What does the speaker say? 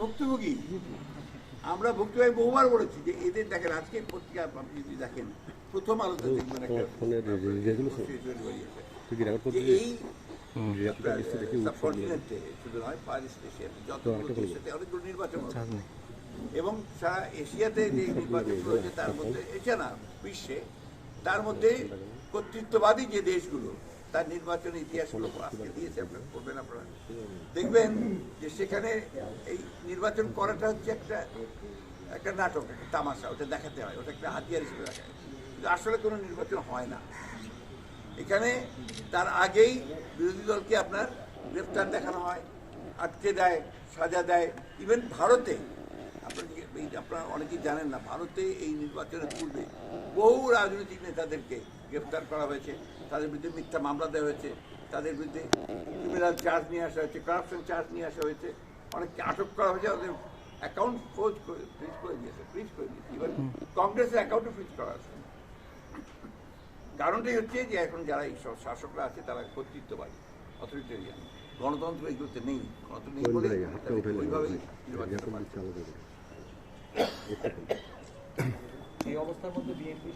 ভুক্তভোগী, আমরা ভুক্তভোগী বহুবার বলেছি যে এদের দেখেন আজকে পত্রিকা আপনি যদি দেখেন প্রথম আলোতে দেখবেন এই সাবকন্টিনেন্টে শুধু নয় পার স্টেশন যতগুলো দেশে অনেকগুলো নির্বাচন এবং সারা এশিয়াতে যে নির্বাচনগুলো হয়েছে তার মধ্যে এশিয়া না বিশ্বে তার মধ্যে কর্তৃত্ববাদী যে দেশগুলো তার নির্বাচনের ইতিহাসগুলো আজকে দিয়েছে আপনারা করবেন, আপনারা দেখবেন যে সেখানে এই নির্বাচন করাটা হচ্ছে একটা নাটক, একটা তামাশা, ওটা দেখাতে হয়, ওটা একটা হাতিয়ার হিসেবে দেখা হয়, কিন্তু আসলে কোনো নির্বাচন হয় না। এখানে তার আগেই বিরোধী দলকে আপনার গ্রেফতার দেখানো হয়, আটকে দেয়, সাজা দেয়। ইভেন ভারতে আপনারা অনেকেই জানেন না, ভারতে এই নির্বাচনের পূর্বে বহু রাজনৈতিক নেতাদেরকে গ্রেফতার করা হয়েছে, তাদের বিরুদ্ধে মিথ্যা মামলা দেওয়া হয়েছে, তাদের বিরুদ্ধে ক্রিমিনাল চার্জ নিয়ে আসা হয়েছে, কারাপশন চার্জ নিয়ে আসা হয়েছে, অনেককে আটক করা হয়েছে, ওদের অ্যাকাউন্ট ফ্রিজ করে দিয়েছে। ইভেন কংগ্রেসের অ্যাকাউন্টও ফ্রিজ করা আছে। কারণটাই হচ্ছে যে এখন যারা এই সব শাসকরা আছে তারা কর্তৃত্ববাদী, অথরিটেরিয়ান, গণতন্ত্র এইগুলোতে নেই, গণতন্ত্র নেই বলে ওইভাবেই নির্বাচন। এই অবস্থার মধ্যে বিএনপি